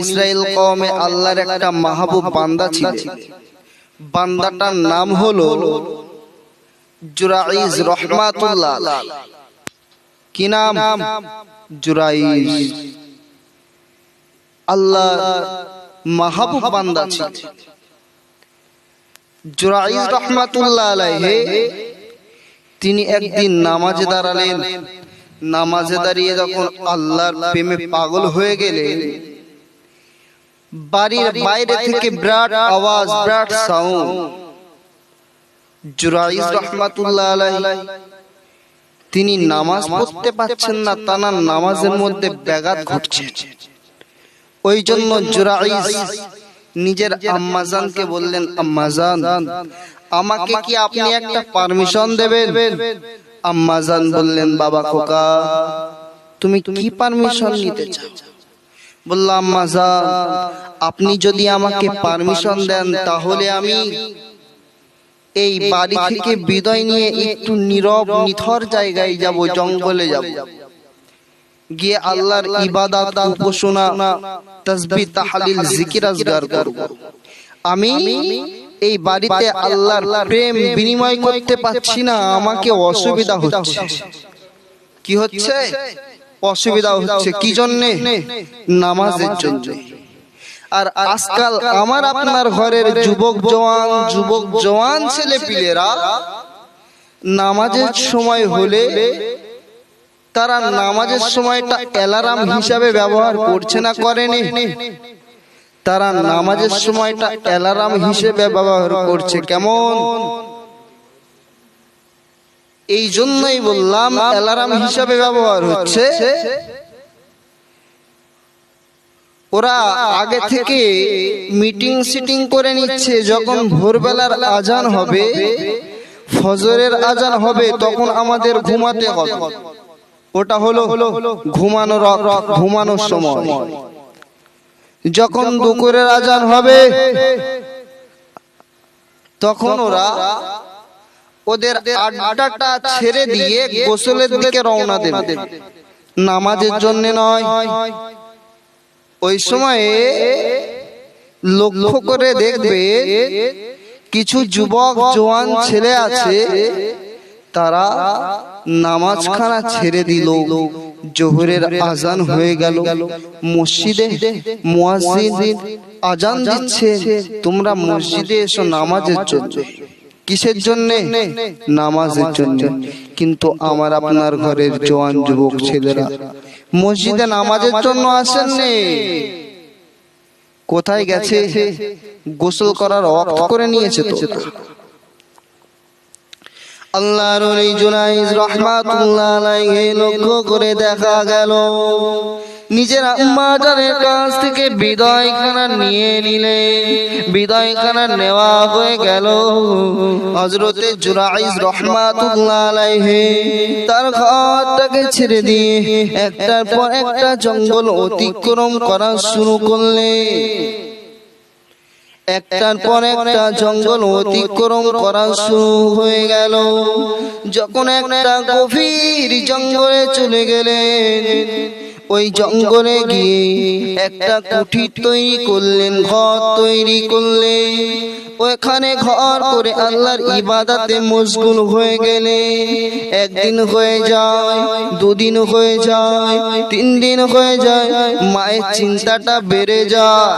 ইসরাইল কওমে আল্লাহর একটা মাহবুব বান্দা ছিল। বান্দাটার নাম হলো জুরাইজ রহমাতুল্লাহ আলাইহি। কি নাম? জুরাইজ। আল্লাহর মাহবুব বান্দা ছিল জুরাইজ রহমাতুল্লাহ আলাইহি। তিনি একদিন নামাজে দাঁড়ালেন। নামাজে দাঁড়িয়ে যখন আল্লাহর প্রেমে পাগল হয়ে গেলেন, বাড়ির বাইরে থেকে বিরাট আওয়াজ, বিরাট সাউন্ড। জুরাইজ রহমাতুল্লাহ আলাইহি তিনি নামাজ পড়তে পারছেন না, তানার নামাজের মধ্যে ব্যাঘাত ঘটছে। ওই জন্য জুরাইজ নিজের আম্মাজানকে বললেন, আম্মাজান, আমাকে কি আপনি একটা পারমিশন দেবেন? আম্মাজান বললেন, বাবা খোকা, তুমি কি পারমিশন নিতে চাও? বলল, আম্মাজান, আপনি যদি আমাকে পারমিশন দেন তাহলে আমি এই বাড়ি থেকে বিদায় নিয়ে একটু নীরব নিথর জায়গায় যাব, জঙ্গলে যাব, গিয়ে আল্লাহর ইবাদত, উপাসনা, তাসবিহ, তাহলিল, জিকির আজগার করব। আমি এই বাড়িতে আল্লাহর প্রেম বিনিময় করতে পারছি না, আমাকে অসুবিধা হচ্ছে। কি হচ্ছে? অসুবিধা হচ্ছে। কি জন্যে? নামাজের জন্য। আর আজকাল আমার আপনার ঘরের যুবক জওয়ান ছেলে পিলেরা নামাজের সময় হলে তারা নামাজের সময়টা অ্যালার্ম হিসাবে ব্যবহার করছে না, করেনি? তারা নামাজের সময়টা অ্যালার্ম হিসেবে ব্যবহার করছে। কেমন? এই জন্যই বললাম অ্যালার্ম হিসাবে ব্যবহার হচ্ছে। ওরা আগে থেকে মিটিং করে নিচ্ছে, যখন ভোরবেলার আজান হবে, ফজরের আজান হবে, তখন আমাদের ঘুমাতে হবে। ওটা হলো ঘুমানোর সময়। যখন দুপুরের আজান হবে, তখন ওরা ওদের আড্ডাটা ছেড়ে দিয়ে গোসলের দিকে রওনা দেবে, নামাজের জন্য নয়। ওই সময়ে লক্ষ্য করে দেখবে কিছু যুবক জওয়ান ছেলে আছে, তারা নামাজখানা ছেড়ে দিল। জোহরের আজান হয়ে গেল, মসজিদে মুয়াজ্জিন আজান দিচ্ছে, তোমরা মসজিদে এসো নামাজের জন্য। কিসের জন্য? নামাজের জন্য। কিন্তু আমার আপনার ঘরের জওয়ান যুবক ছেলেরা মসজিদে নামাজের জন্য আসেননি। কোথায় গেছে? গোসল করার ওয়াক্ত করে নিয়েছে। তো আল্লাহর ওলি জুরাইজ রাহমাতুল্লাহ আলাইহি লক্ষ্য করে দেখা গেল নিজের আম্মাজানের কাছ থেকে বিদায়খানা নিয়ে নিলেন। বিদায়খানা নেওয়া হয়ে গেল। হযরতে জুরাইজ রাহমাতুল্লাহ আলাইহি তার ঘরটাকে ছেড়ে দিয়ে একটার পর একটা জঙ্গল অতিক্রম করা শুরু করলেন। একটার পর একটা জঙ্গল অতিক্রম করা শুরু হয়ে গেল। যখন একটা গভীর জঙ্গলে চলে গেলেন, ওই জঙ্গলে গিয়ে একটা কুঠির তৈরি করলেন, ঘর তৈরি করলেন। ওখানে ঘর করে আল্লাহর ইবাদতে মশগুল হয়ে গেলে। একদিন হয়ে যায়, দুদিন হয়ে যায়, 3 দিন হয়ে যায়, মায়ের চিন্তাটা বেড়ে যায়।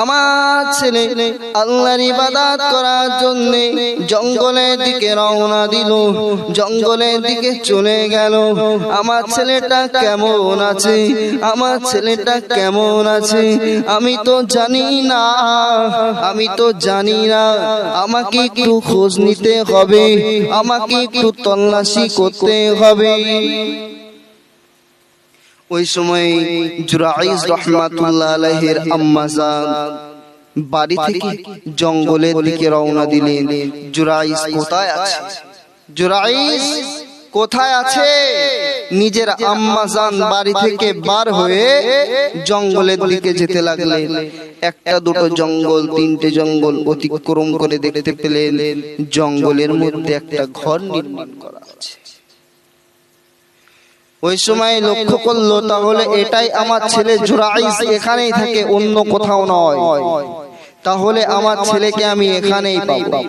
আমার ছেলে আল্লাহর ইবাদত করার জন্য জঙ্গলের দিকে রওনা দিল, জঙ্গলের দিকে চলে গেল। আমার ছেলেটা কেমন আছে? আমার ছেলেটা কেমন আছে? আমি তো জানি না, আমি তো জানি না। আমাকে একটু খোঁজ নিতে হবে, আমাকে একটু তল্লাশি করতে হবে। ওই সময় জুরাইজ রাহমাতুল্লাহ আলাইহির আম্মাজান বাড়ি থেকে জঙ্গলের দিকে রওনা দিলেন। জুরাইজ কোথায় আছে? জুরাইজ কোথায় আছে? নিজের আম্মাজান বাড়ি থেকে বার হয়ে জঙ্গলের দিকে যেতে লাগলেন। একটা দুটো জঙ্গল, 3টে জঙ্গল অতিক্রম করে দেখতে পেলেন জঙ্গলের মধ্যে একটা ঘর নির্মাণ করা আছে। ওই সময় লক্ষ্য করলো তাহলে এটাই আমার ছেলে জুরাইস, এখানেই থাকে, অন্য কোথাও নয়, তাহলে আমার ছেলেকে আমি এখানেই পাবো।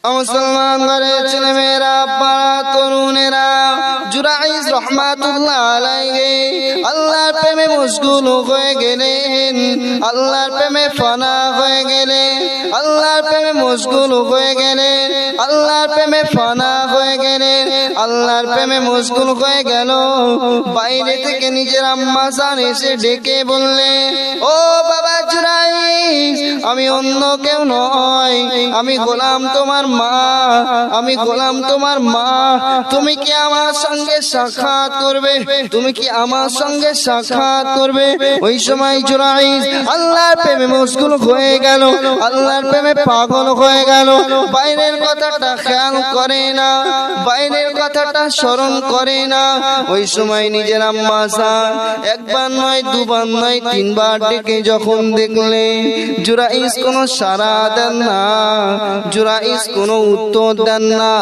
মুসলমান ঘরের ছেলে মেয়েরা, বাড়া তরুণেরা, জুরাইস রহমাতুল্লাহ আলাইহি আল্লাহর প্রেমে মশগুল হয়ে গেলেন, আল্লাহর প্রেমে ফানা হয়ে গেলেন, আল্লাহর প্রেমে মশগুল হয়ে গেলেন, আল্লাহর প্রেমে ফানা হয়ে গেলেন, আল্লাহর প্রেমে মশগুল হয়ে গেল। বাইরে থেকে নিজের আম্মা জান এসে ডেকে বললেন, ও বাবা জুরাইস, আমি অন্য কেউ নয়, আমি গোলাম তোমার মা, আমি গোলাম তোমার মা, তুমি কি আমার সঙ্গে সাক্ষাৎ করবে, তুমি কি আমার সঙ্গে সাক্ষাৎ করবে? ওই সময় জুরাইস আল্লাহর প্রেমে মশগুল হয়ে গেল, আল্লাহর প্রেমে পাগল হয়ে গেল। বাইরের কথাটা খেয়াল করে না, বাইরের কথাটা স্মরণ করে না। ওই সময় নিজের আম্মা জান একবার নয়, দুবার নয়, তিনবার ডেকে যখন দেখলেন জুরাইস কোনো সাড়া দেন না, জুরাইস কোনো উত্তর দেন না,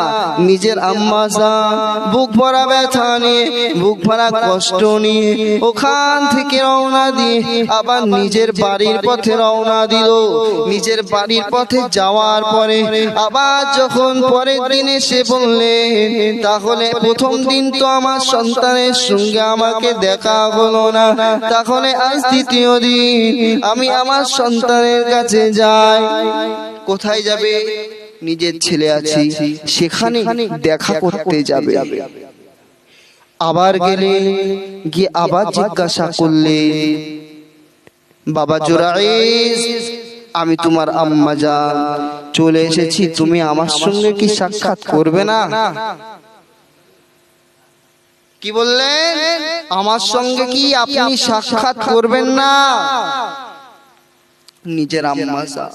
নিজের আম্মা জান বুক ভরা ব্যথা নিয়ে, বুক ভরা কষ্ট নিয়ে ওখান থেকে রওনা দিয়ে আবার নিজের বাড়ির পথে রওনা দিল। নিজের বাড়ির পথে যাওয়ার পরে আবার যখন পরের দিন এসে বললেন, তাহলে প্রথম দিন তো আমার সন্তানের সঙ্গে আমাকে দেখা হলো না, তাহলে আজ দ্বিতীয় দিন আমি আমার সন্তানের কাছে যাই। কোথায় যাবে? নিজের ছেলে আছে সেখানে দেখা করতে যাবে। আবার গেলে গিয়ে আবার জিজ্ঞাসা করলে, বাবা জুরাইস, আমি তোমার আম্মা জান চলে এসেছি, তুমি আমার সঙ্গে কি সাক্ষাৎ করবে না? কি বললেন? আমার সঙ্গে কি আপনি সাক্ষাৎ করবেন না? নিজের আম্মা জান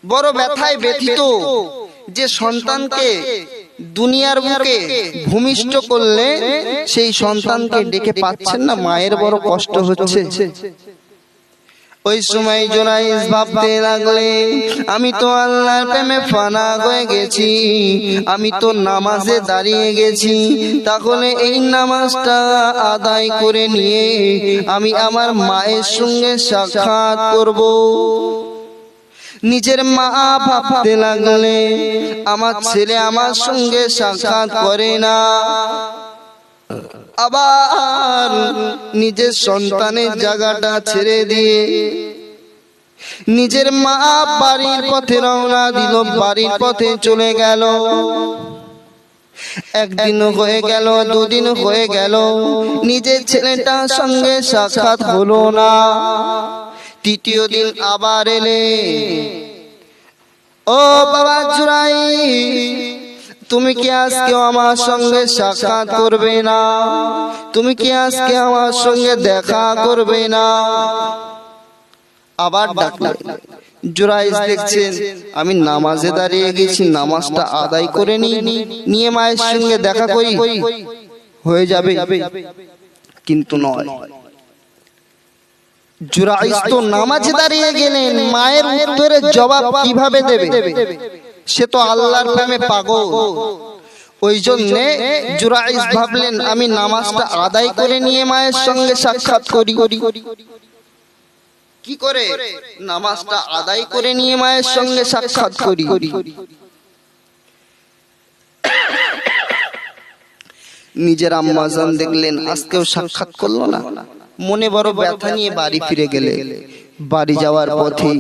বড় ব্যথায় ব্যথিত যে সন্তানকে দুনিয়ার বুকে ভূমিষ্ঠ করলে সেই সন্তানকে ডেকে পাচ্ছেন না, মায়ের বড় কষ্ট হচ্ছে। ওই সময় জুরাইস ভাবতে লাগলে, আমি তো আল্লাহর প্রেমে ফানা হয়ে গেছি, আমি তো নামাজে দাঁড়িয়ে গেছি, তাহলে এই নামাজটা আদায় করে নিয়ে আমি আমার মায়ের সঙ্গে সাক্ষাৎ করব। নিজের মা ভাবতে লাগলে, আমার ছেলে আমার সঙ্গে সাক্ষাৎ করে না। আবার নিজের সন্তানের জায়গাটা ছেড়ে দিয়ে নিজের মা বাড়ির পথে রওনা দিল, বাড়ির পথে চলে গেল। একদিন হয়ে গেল, দুদিন হয়ে গেল, নিজের ছেলেটার সঙ্গে সাক্ষাৎ হলো না। তৃতীয় দিন আবার এলে, ও বাবা জুরাইস, তুমি কি আজকে আমার সঙ্গে সাক্ষাৎ করবে না? তুমি কি আজকে আমার সঙ্গে দেখা করবে না? আবার ডাকলেন। জুরাইস দেখছেন আমি নামাজে দাঁড়িয়ে গেছি, নামাজটা আদায় করে নিয়ে মায়ের সঙ্গে দেখা করি, হয়ে যাবে, কিন্তু নয়। জুরাইস তো নামাজে দাঁড়িয়ে গেলেন, মায়ের উত্তরের জবাব কিভাবে দেবে? সে তো আল্লাহর প্রেমে পাগল। ওই জন্য জুরাইস ভাবলেন আমি নামাজটা আদায় করে নিয়ে মায়ের সঙ্গে সাক্ষাৎ করি। কি করে? নামাজটা আদায় করে নিয়ে মায়ের সঙ্গে সাক্ষাৎ করি। নিজের আম্মা জান দেখলেন আজকেও সাক্ষাৎ করলো না, মনে বড় ব্যথা নিয়ে বাড়ি ফিরে গেলে। বাড়ি যাওয়ার পথে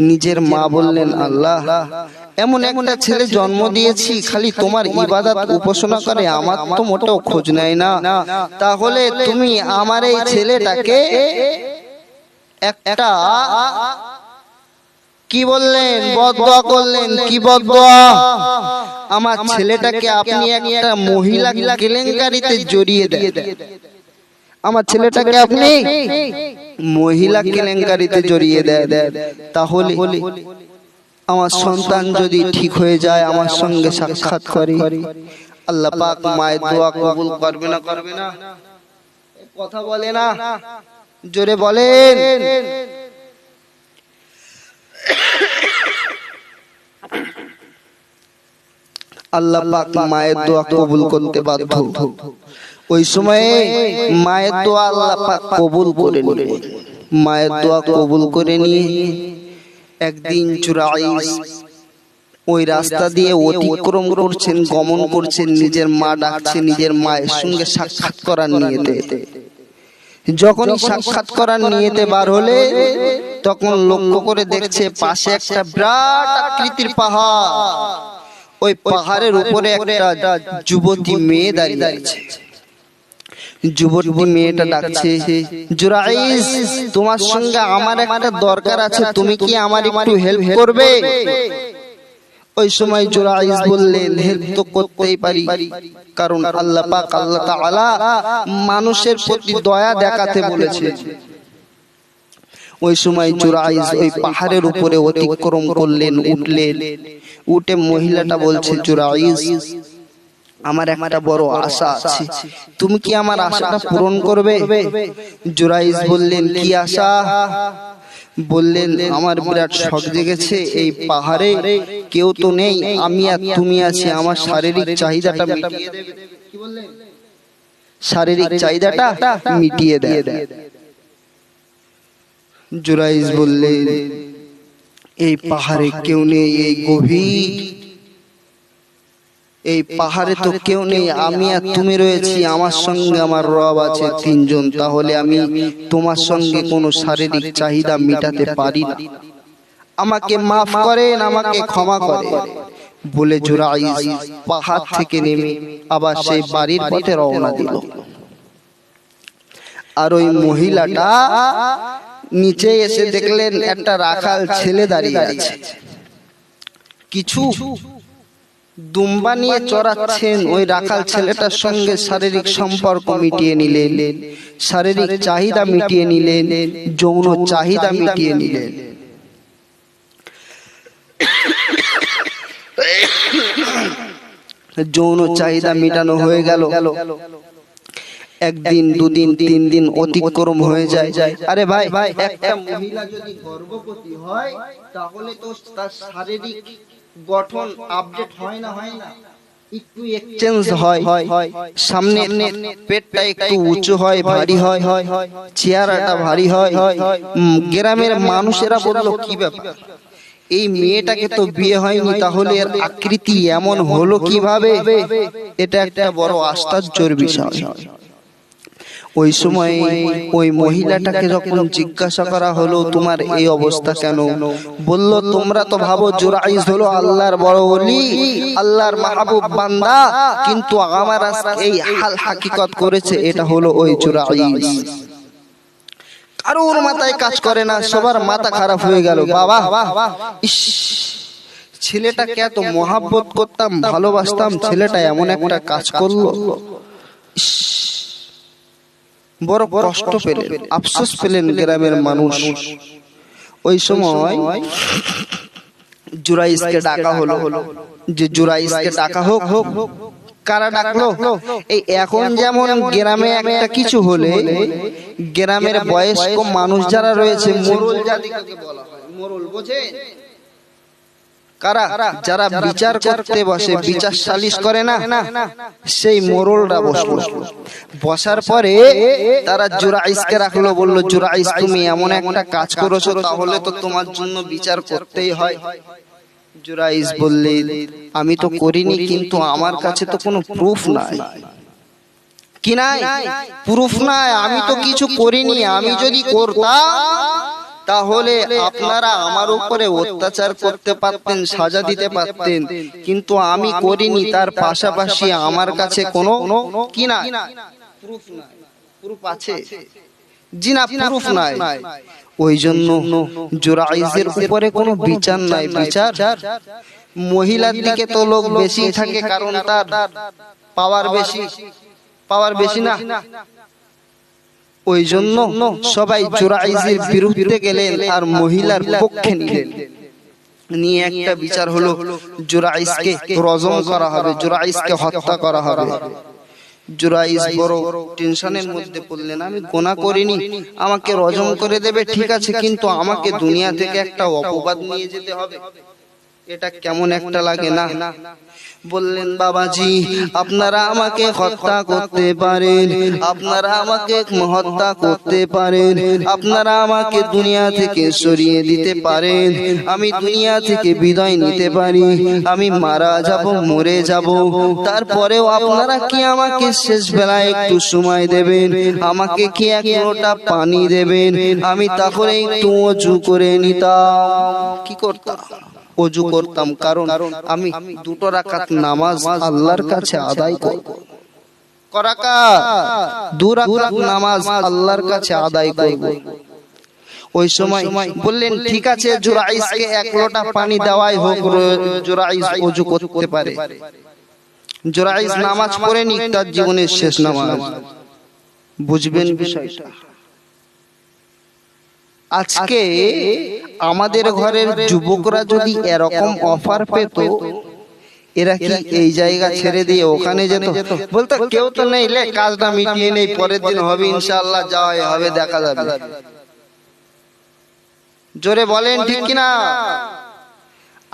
নিজের মা বললেন, আল্লাহ, এমন একটা ছেলে জন্ম দিয়েছি খালি তোমার ইবাদত উপাসনা করে, আমার তো মোটেও খোঁজ নেয় না, তাহলে তুমি আমার এই ছেলেটাকে একটা কি বললেন, বদদোয়া করলেন। কি বদদোয়া? আমার ছেলেটাকে আপনি একটা মহিলা কেলেঙ্কারিতে জড়িয়ে দেন, আমার ছেলেটাকে আপনি মহিলা কেলেঙ্কারিতে জড়িয়ে দেন, তাহলে আমার সন্তান যদি ঠিক হয়ে যায়, আমার সঙ্গে সাক্ষাৎ করে, আল্লাহ পাক মায়ের দোয়া কবুল করবে না? করবে না? কথা বলে না, জোরে বলেন। আল্লাহ পাক মায়ের দোয়া কবুল করতে বাধ্য। ওই সময়ে মায়ের দোয়া আল্লাহ পাক কবুল করে নিলেন। মায়ের দোয়া কবুল করে নিয়ে একদিন জুরাইজ ওই রাস্তা দিয়ে অতিক্রম করছেন, গমন করছেন, নিজের মা ডাকছে, নিজের মায়ের সঙ্গে সাক্ষাৎ করার নিয়তে। যখনই সাক্ষাৎ করার নিয়তে বার হলে তখন লক্ষ্য করে দেখছে পাশে একটা বিরাট আকৃতির পাহাড়। ওই পাহাড়ের উপরে একটা যুবতী মেয়ে দাঁড়িয়ে আছে। যুবতী মেয়েটা ডাকছে, জুরাইজ তোমার সঙ্গে আমার একটা দরকার আছে, তুমি কি আমার একটু হেল্প করবে? ওই সময় জুরাইজ বললেন, হেল্প তো করতেই পারি, কারণ আল্লাহ পাক আল্লাহ তাআলা মানুষের প্রতি দয়া দেখাতে বলেছে। ওই সময় জুরাইজ ওই পাহাড়ের উপরে অতিক্রম করলেন, উঠলেন। উঠে মহিলাটা বলছে, জুরাইজ আমার একটা বড় আশা আছে, তুমি কি আমার আশাটা পূরণ করবে? জুরাইজ বললেন, কি আশা? বললেন, আমার বিরাট শখ জেগেছে, এই পাহাড়ে কেউ তো নেই, আমি আর তুমি আছি, আমার শারীরিক চাহিদাটা মিটিয়ে দেবে। কি বললেন? শারীরিক চাহিদাটা মিটিয়ে দেয়। জুরাইজ বললেন, এই পাহাড়ে কেউ নেই, এই গভীর এই পাহাড়ে তো কেউ নেই, আমি আর তুমি রয়েছি, আমার সঙ্গে আমার রব আছে, তিনজন। তাহলে আমি তোমার সঙ্গে কোনো শারীরিক চাহিদা মিটাতে পারি না, আমাকে মাফ করেন, আমাকে ক্ষমা করেন বলে জুরাইজ পাহাড় থেকে নেমে আবার সেই বাড়ির পথে রওনা দিল। আর ওই মহিলাটা নিচে এসে দেখলেন একটা রাখাল ছেলে দাঁড়িয়ে আছে, কিছু দুম্বা নিয়ে চড়াচ্ছেন। ওই রাখাল ছেলেটার সঙ্গে শারীরিক সম্পর্ক মিটিয়ে নিলেন, শারীরিক চাহিদা মিটিয়ে নিলেন, যৌন চাহিদা মিটিয়ে নিলেন। যৌন চাহিদা মিটানো হয়ে গেল। একদিন, দুদিন, 3 দিন অতিক্রম হয়ে যায়। আরে ভাই, একটা মহিলা যদি গর্ভবতী হয় তাহলে তো তার শারীরিক গঠন আপডেট হয় না, একটু এক্সচেঞ্জ হয়, সামনে পেটটা একটু উঁচু হয়, ভারী হয়, চেহারাটা ভারী হয়। গ্রামের মানুষেরা বলল, কি ব্যাপার, এই মেয়েটাকে তো বিয়ে হয়নি, তাহলে এর আকৃতি এমন হলো কিভাবে? এটা একটা বড় আশ্চর্যের বিষয়। ওই সময় ওই মহিলাটাকে যখন জিজ্ঞাসা করা হলো, তোমার এই অবস্থা কেন? বলল, তোমরা তো ভাবো জুরাইজ হলো আল্লাহর বড় ওলি, আল্লাহর মাহবুব বান্দা, কিন্তু আমার এই হাল হাকিকত করেছে এটা হলো ওই জুরাইজ। কারোর মাথায় কাজ করে না, সবার মাথা খারাপ হয়ে গেল। বাবা, ইস, ছেলেটাকে এত মহাব্বত করতাম, ভালোবাসতাম, ছেলেটা এমন একটা কাজ করলো। বড় কষ্ট পেলেন, আফসোস পেলেন গ্রামের মানুষ। ওই সময় জুরাইজকে ডাকা হলো, যে জুরাইজকে ডাকা হোক। কারা ডাকলো? এই এখন যেমন গ্রামে একটা কিছু হলে গ্রামের বয়স্ক মানুষ যারা রয়েছে, মোড়ল জাতিকে বলা হয়। মোড়ল বোঝেন? কারা? যারা বিচার করতে বসে, বিচার সালিশ করে না, সেই মোড়লরা বসলো। বসার পরে তারা জুরাইজকে রাখলো, বলল, জুরাইজ তুমি এমন একটা কাজ করেছো, তাহলে তো তোমার জন্য বিচার করতেই হয়। জুরাইজ বললেন, আমি তো করিনি, কিন্তু আমার কাছে তো কোনো প্রুফ নাই। কি নাই? প্রুফ নাই, আমি তো কিছু করিনি। আমি যদি করতাম তাহলে আপনারা আমার উপরে অত্যাচার করতে পারতেন, সাজা দিতে পারতেন, কিন্তু আমি করিনি। তার পাশাপাশি আমার কাছে কোনো কি নাই, প্রুফ নাই। প্রুফ আছে? জি না, প্রুফ নাই। ওই জন্য জুরাইজের উপরে কোনো বিচার নাই। বিচার মহিলার দিকে তো লোক বেশি থাকে, কারণ তার পাওয়ার বেশি না। ওই জন্য সবাই জুরাইজের বিরুদ্ধে গেলেন আর মহিলার পক্ষে নিলেন। নিয়ে একটা বিচার হলো, জুরাইজকে রজম করা হবে, জুরাইজকে হত্যা করা হবে। জুরাইজ বড় টেনশনের মধ্যে পড়লেন, আমি গুনাহ করিনি, আমাকে রজম করে দেবে ঠিক আছে, কিন্তু আমাকে দুনিয়া থেকে একটা অপবাদ নিয়ে যেতে হবে, এটা কেমন একটা লাগে না? বললেন বাবাজি আপনারা আমাকে হত্যা করতে পারেন, আপনারা আমাকে হত্যা করতে পারেন, আপনারা আমাকে দুনিয়া থেকে সরিয়ে দিতে পারেন, আমি দুনিয়া থেকে বিদায় নিতে পারি, আমি মারা যাব, মরে যাব, তারপরেও আপনারা কি আমাকে শেষ বেলায় একটু সময় দেবেন, আমাকে কি এক লোটা পানি দেবেন, আমি তাহলে একটু ওযু করে নিতাম। কি করতাম? ওযু করতাম, কারণ আমি 2 রাকাত নামাজ আল্লাহর কাছে আদায় করব। করাকাত 2 রাকাত নামাজ আল্লাহর কাছে আদায় করব। ওই সময় বললেন ঠিক আছে, জুরাইসকে 1 লোটা পানি দেওয়াই হোক, জুরাইস ওযু করতে পারে। জুরাইস নামাজ পড়ে নি, তার জীবনের শেষ নামাজ। বুঝবেন বিষয়টা। আজকে আমাদের ঘরের যুবকরা যদি এরকম অফার পেত, এরা কি এই জায়গা ছেড়ে দিয়ে ওখানে যেত? বলতো কেউ তো নেই, লে কাজটা মিটিয়ে নেই, পরের দিন হবে ইনশাআল্লাহ, যাওয়াই হবে, দেখা যাবে। জোরে বলেন ঠিক কিনা?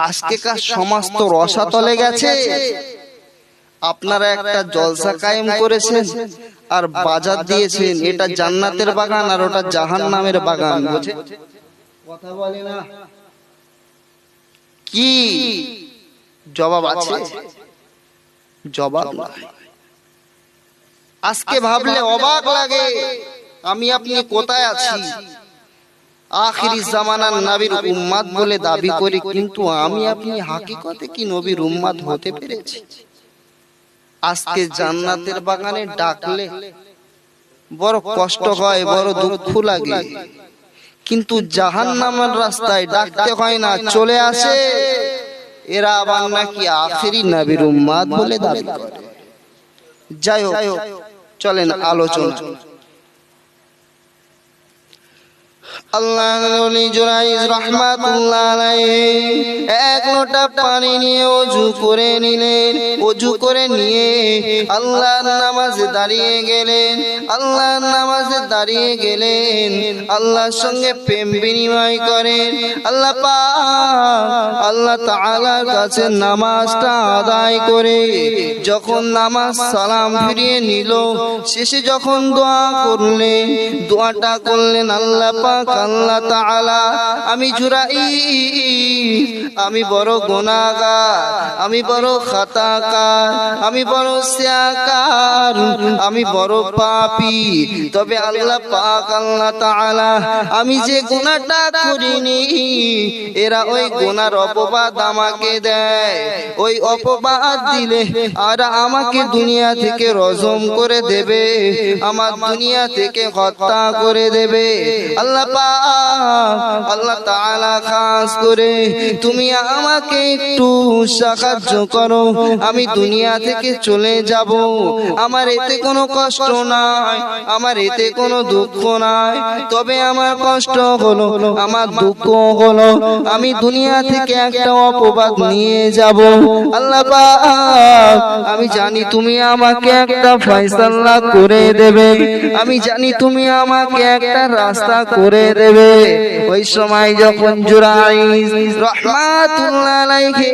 আজকেকার সমাজ তো রসাতলে গেছে। আপনারা একটা জলসা কায়েম করেছেন আর বাজার দিয়েছেন, এটা জান্নাতের বাগান আর ওটা জাহান্নামের বাগান। বুঝে কথা বলে না? কি জবাব আছে? জবাব নাই। আজকে ভাবলে অবাক লাগে, আমি আপনি কোথায় আছি? আখিরি জামানার নবীর উম্মত বলে দাবি করি, কিন্তু আমি আপনি হাকিকতে কি নবীর উম্মত হতে পেরেছি? আজকে জান্নাতের বাগানে ডাকলে বড় কষ্ট হয়, বড় দুঃখ লাগে, কিন্তু জাহান্নামের রাস্তায় ডাকতে হয় না, চলে আসে। এরা আবার নাকি আখিরি নবীর উম্মত বলে দাবি করে। যাই হোক, চলেন আলোচনা। আল্লাহর ওলি জুরাইজ রাহমাতুল্লাহ আলাইহি 1 লোটা পানি নিয়ে ওযু করে নিলেন। ওযু করে নিয়ে আল্লাহর নামাজে দাঁড়িয়ে গেলেন। আল্লাহর নামাজে দাঁড়িয়ে গেলেন, আল্লাহর সঙ্গে প্রেম বিনিময় করেন। আল্লাহ পাক আল্লাহ তাআলার কাছে নামাজটা আদায় করে যখন নামাজ সালাম ফিরিয়ে নিল, শেষে যখন দোয়া করলেন, দোয়াটা করলেন আল্লাহ পাক আল্লাহ তাআলা, আমি জুরাইজ, আমি বড় গুনাহগার, আমি বড় খাতাকার, আমি বড় সিয়াকার, আমি বড় পাপী, তবে আল্লাহ পাক আল্লাহ তাআলা আমি যে গুনাহটা করিনি, এরা ওই গুনার অপবাদ আমাকে দেয়। ওই অপবাদ দিলে আর আমাকে দুনিয়া থেকে রজম করে দেবে, আমার দুনিয়া থেকে হত্যা করে দেবে। আল্লাহ পাক আল্লাহ তাআলা খাস করে তুমি আমাকে একটু সাহায্য করো, আমি দুনিয়া থেকে চলে যাব। আমার এতে কোনো কষ্ট নাই, আমার এতে কোনো দুঃখ নাই, তবে আমার কষ্ট হলো, আমার দুঃখ হলো, আমি দুনিয়া থেকে একটা অপবাদ নিয়ে যাব। আল্লাহ পাক আমি জানি তুমি আমাকে একটা ফয়সালা করে দেবে, আমি জানি তুমি আমাকে একটা রাস্তা করে দেবে। ওই সময় যখন জুরাইজ রাহমাতুল্লাহ আলাইহি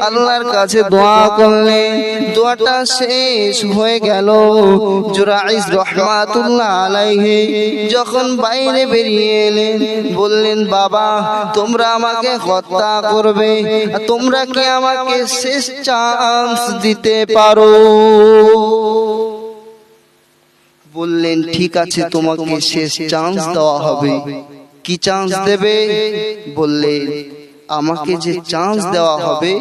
আল্লাহর কাছে দোয়া করলেন, দোয়াটা শেষ হয়ে গেল। জুরাইজ রাহমাতুল্লাহ আলাইহি যখন বাইরে বেরিয়ে এলেন, বললেন বাবা তোমরা আমাকে হত্যা করবে, তোমরা কি আমাকে শেষ চান্স দিতে পারো? বললেন ঠিক আছে, তোমাকে শেষ চান্স দেওয়া হবে। কি চান্স দেবে? বললেন আমাকে যে চান্স দেওয়া হবে,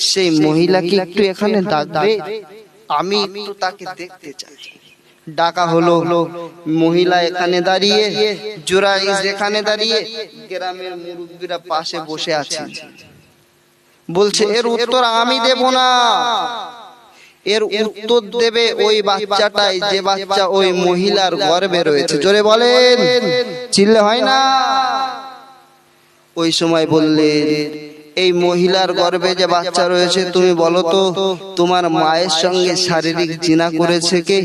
সেই মহিলাকে একটু এখানে ডাকবে, আমি একটু তাকে দেখতে চাই। ডাকা হলো, মহিলা এখানে দাঁড়িয়ে, জুরাইজ এখানে দাঁড়িয়ে, গ্রামের মুরব্বীরা পাশে বসে আছেন। বলছে এর উত্তর আমি দেব না, এর উত্তর দেবে ওই বাচ্চাটাই, যে বাচ্চা ওই মহিলার গর্ভে রয়েছে। জোরে বলেন, চিল্লে হয় না? ওই সময় বললেন এই মহিলার গর্ভে যে বাচ্চা রয়েছে তুমি বলো তো তোমার মায়ের সঙ্গে শারীরিক জিনা করেছে কে,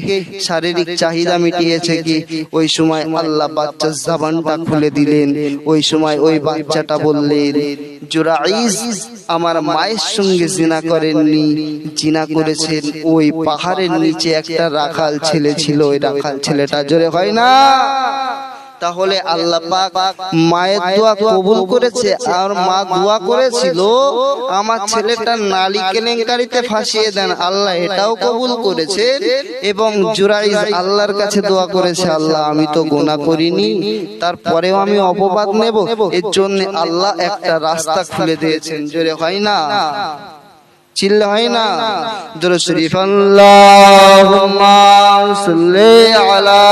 শারীরিক চাহিদা মিটিয়েছে কি? ওই সময় আল্লাহ বাচ্চার জবানটা খুলে দিলেন। ওই সময় ওই বাচ্চাটা বললেন, জুরাইজ আমার মায়ের সঙ্গে জিনা করেননি, জিনা করেছেন ওই পাহাড়ের নিচে একটা রাখাল ছেলে ছিল, ওই রাখাল ছেলেটা। জোরে হয় না? তাহলে আল্লাহ পাক মায়ের দোয়া কবুল করেছে। আর মা দোয়া করেছিল আমার ছেলেটা নালী কেলেঙ্কারিতে ফাঁসিয়ে দেন, আল্লাহ এটাও কবুল করেছে। এবং জুরাইজ আল্লাহর কাছে দোয়া করেছে, আল্লাহ আমি তো গুনাহ করিনি, তারপরেও আমি অপবাদ নেব, এর জন্য আল্লাহ একটা রাস্তা খুলে দিয়েছেন। জোরে হয় না? চিল্লা হয় না? দুরূদ শরীফ আল্লাহুম্মা সাল্লি আলা